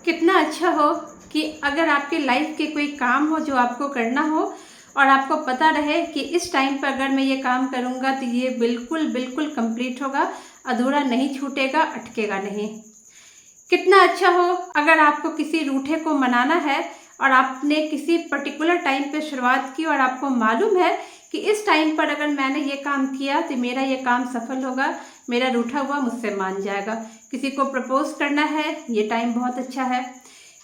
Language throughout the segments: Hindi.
कितना अच्छा हो कि अगर आपके लाइफ के कोई काम हो जो आपको करना हो और आपको पता रहे कि इस टाइम पर अगर मैं ये काम करूँगा तो ये बिल्कुल बिल्कुल कंप्लीट होगा, अधूरा नहीं छूटेगा, अटकेगा नहीं। कितना अच्छा हो अगर आपको किसी रूठे को मनाना है और आपने किसी पर्टिकुलर टाइम पे शुरुआत की और आपको मालूम है कि इस टाइम पर अगर मैंने ये काम किया तो मेरा ये काम सफल होगा, मेरा रूठा हुआ मुझसे मान जाएगा। किसी को प्रपोज करना है, ये टाइम बहुत अच्छा है।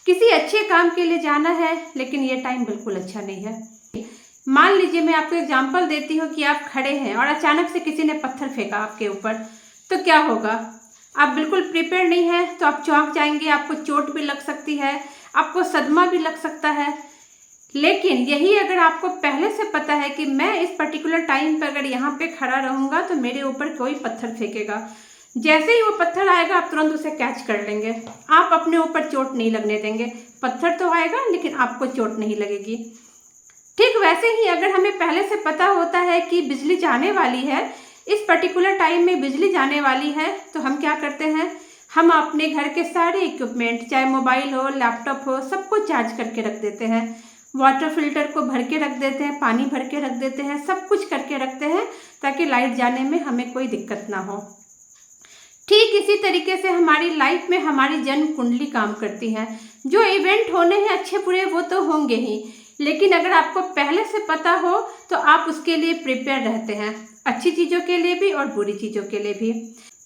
किसी अच्छे काम के लिए जाना है, लेकिन ये टाइम बिल्कुल अच्छा नहीं है। मान लीजिए मैं आपको एग्जांपल देती हूँ कि आप खड़े हैं और अचानक से किसी ने पत्थर फेंका आपके ऊपर, तो क्या होगा? आप बिल्कुल प्रिपेयर नहीं है तो आप चौंक जाएंगे, आपको चोट भी लग सकती है, आपको सदमा भी लग सकता है। लेकिन यही अगर आपको पहले से पता है कि मैं इस पर्टिकुलर टाइम पर अगर यहाँ पे खड़ा रहूँगा तो मेरे ऊपर कोई पत्थर फेंकेगा, जैसे ही वो पत्थर आएगा आप तुरंत उसे कैच कर लेंगे, आप अपने ऊपर चोट नहीं लगने देंगे। पत्थर तो आएगा लेकिन आपको चोट नहीं लगेगी। ठीक वैसे ही अगर हमें पहले से पता होता है कि बिजली जाने वाली है, इस पर्टिकुलर टाइम में बिजली जाने वाली है, तो हम क्या करते हैं, हम अपने घर के सारे इक्विपमेंट, चाहे मोबाइल हो, लैपटॉप हो, सबको चार्ज करके रख देते हैं। वाटर फिल्टर को भर के रख देते हैं, पानी भर के रख देते हैं, सब कुछ करके रखते हैं ताकि लाइट जाने में हमें कोई दिक्कत ना हो। ठीक इसी तरीके से हमारी लाइफ में हमारी जन्म कुंडली काम करती है। जो इवेंट होने हैं अच्छे बुरे वो तो होंगे ही, लेकिन अगर आपको पहले से पता हो तो आप उसके लिए प्रिपेयर रहते हैं, अच्छी चीज़ों के लिए भी और बुरी चीज़ों के लिए भी।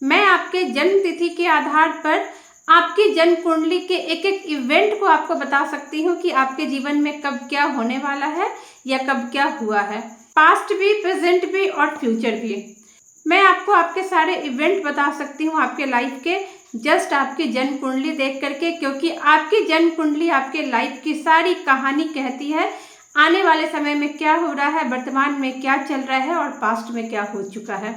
मैं आपके जन्म तिथि के आधार पर आपकी जन्म कुंडली के एक एक इवेंट को आपको बता सकती हूँ कि आपके जीवन में कब क्या होने वाला है या कब क्या हुआ है, पास्ट भी, प्रेजेंट भी और फ्यूचर भी। मैं आपको आपके सारे इवेंट बता सकती हूँ आपके लाइफ के, जस्ट आपकी जन्म कुंडली देख करके, क्योंकि आपकी जन्म कुंडली आपके लाइफ की सारी कहानी कहती है। आने वाले समय में क्या हो रहा है, वर्तमान में क्या चल रहा है और पास्ट में क्या हो चुका है।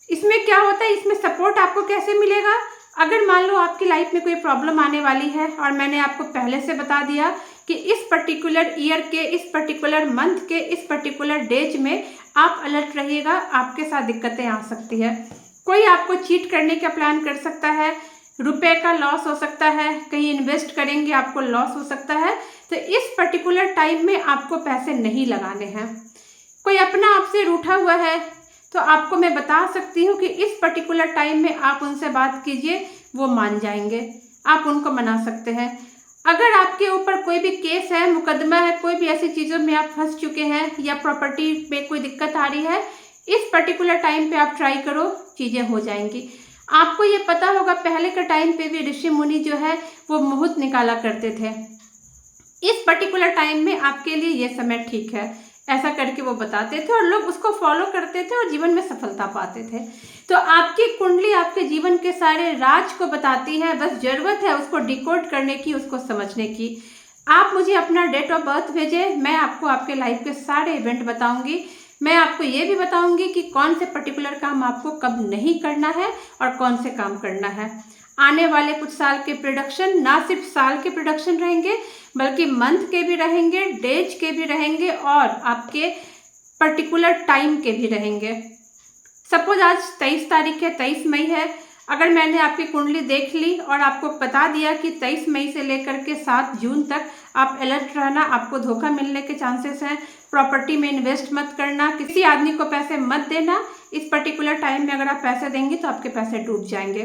इसमें क्या होता है, इसमें सपोर्ट आपको कैसे मिलेगा? अगर मान लो आपकी लाइफ में कोई प्रॉब्लम आने वाली है और मैंने आपको पहले से बता दिया कि इस पर्टिकुलर ईयर के, इस पर्टिकुलर मंथ के, इस पर्टिकुलर डेज में आप अलर्ट रहिएगा, आपके साथ दिक्कतें आ सकती है। कोई आपको चीट करने का प्लान कर सकता है, रुपए का लॉस हो सकता है, कहीं इन्वेस्ट करेंगे आपको लॉस हो सकता है। तो इस पर्टिकुलर टाइम में आपको पैसे नहीं लगाने हैं। कोई अपना आपसे रूठा हुआ है तो आपको मैं बता सकती हूँ कि इस पर्टिकुलर टाइम में आप उनसे बात कीजिए, वो मान जाएंगे, आप उनको मना सकते हैं। अगर आपके ऊपर कोई भी केस है, मुकदमा है, कोई भी ऐसी चीज़ों में आप फंस चुके हैं या प्रॉपर्टी में कोई दिक्कत आ रही है, इस पर्टिकुलर टाइम पे आप ट्राई करो, चीज़ें हो जाएंगी। आपको ये पता होगा पहले के टाइम पे भी ऋषि मुनि जो है वो मुहूर्त निकाला करते थे, इस पर्टिकुलर टाइम में आपके लिए ये समय ठीक है, ऐसा करके वो बताते थे और लोग उसको फॉलो करते थे और जीवन में सफलता पाते थे। तो आपकी कुंडली आपके जीवन के सारे राज को बताती है, बस जरूरत है उसको डिकोड करने की, उसको समझने की। आप मुझे अपना डेट ऑफ बर्थ भेजें, मैं आपको आपके लाइफ के सारे इवेंट बताऊंगी। मैं आपको ये भी बताऊंगी कि कौन से पर्टिकुलर काम आपको कब नहीं करना है और कौन से काम करना है। आने वाले कुछ साल के प्रोडक्शन ना सिर्फ साल के प्रोडक्शन रहेंगे, बल्कि मंथ के भी रहेंगे, डेज के भी रहेंगे और आपके पर्टिकुलर टाइम के भी रहेंगे। सपोज आज 23 तारीख है, 23 मई है। अगर मैंने आपकी कुंडली देख ली और आपको बता दिया कि 23 मई से लेकर के 7 जून तक आप अलर्ट रहना, आपको धोखा मिलने के चांसेस हैं, प्रॉपर्टी में इन्वेस्ट मत करना, किसी आदमी को पैसे मत देना, इस पर्टिकुलर टाइम में अगर आप पैसे देंगे तो आपके पैसे डूब जाएंगे।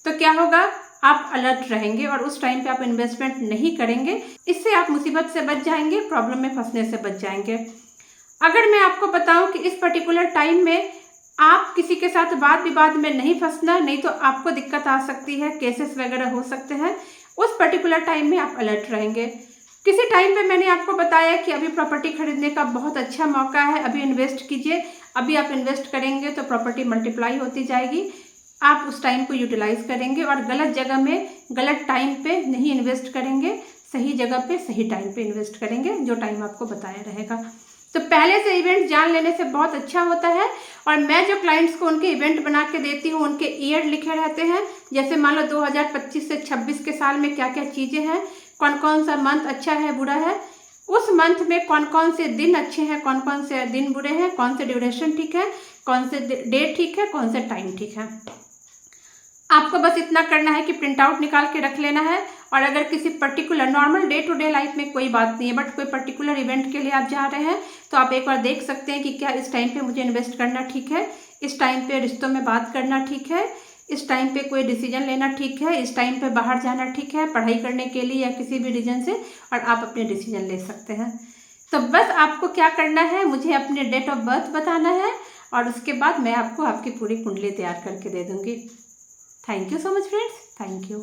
तो क्या होगा, आप अलर्ट रहेंगे और उस टाइम पे आप इन्वेस्टमेंट नहीं करेंगे, इससे आप मुसीबत से बच जाएंगे, प्रॉब्लम में फंसने से बच जाएंगे। अगर मैं आपको बताऊं कि इस पर्टिकुलर टाइम में आप किसी के साथ वाद विवाद में नहीं फंसना, नहीं तो आपको दिक्कत आ सकती है, केसेस वगैरह हो सकते हैं, उस पर्टिकुलर टाइम में आप अलर्ट रहेंगे। किसी टाइम पे मैंने आपको बताया कि अभी प्रॉपर्टी खरीदने का बहुत अच्छा मौका है, अभी इन्वेस्ट कीजिए, अभी आप इन्वेस्ट करेंगे तो प्रॉपर्टी मल्टीप्लाई होती जाएगी, आप उस टाइम को यूटिलाइज करेंगे और गलत जगह में गलत टाइम पे नहीं इन्वेस्ट करेंगे, सही जगह पे सही टाइम पे इन्वेस्ट करेंगे, जो टाइम आपको बताया रहेगा। तो पहले से इवेंट जान लेने से बहुत अच्छा होता है। और मैं जो क्लाइंट्स को उनके इवेंट बना के देती हूँ, उनके ईयर लिखे रहते हैं, जैसे मान लो 2025 से 26 के साल में क्या क्या चीज़ें हैं, कौन कौन सा मंथ अच्छा है, बुरा है, उस मंथ में कौन कौन से दिन अच्छे हैं, कौन कौन से दिन बुरे हैं, कौन से ड्यूरेशन ठीक है, कौन से डेट ठीक है, कौन से टाइम ठीक है। आपको बस इतना करना है कि प्रिंट आउट निकाल के रख लेना है और अगर किसी particular normal day to day life में कोई बात नहीं है, बट कोई पर्टिकुलर इवेंट के लिए आप जा रहे हैं, तो आप एक बार देख सकते हैं कि क्या इस टाइम पे मुझे इन्वेस्ट करना ठीक है, इस टाइम पे रिश्तों में बात करना ठीक है, इस टाइम पे कोई डिसीजन लेना ठीक है, इस टाइम पे बाहर जाना ठीक है पढ़ाई करने के लिए या किसी भी रीजन से, और आप अपने डिसीजन ले सकते हैं। तो बस आपको क्या करना है, मुझे अपने डेट ऑफ बर्थ बताना है और उसके बाद मैं आपको आपकी पूरी कुंडली तैयार करके दे दूँगी। Thank you so much friends, thank you.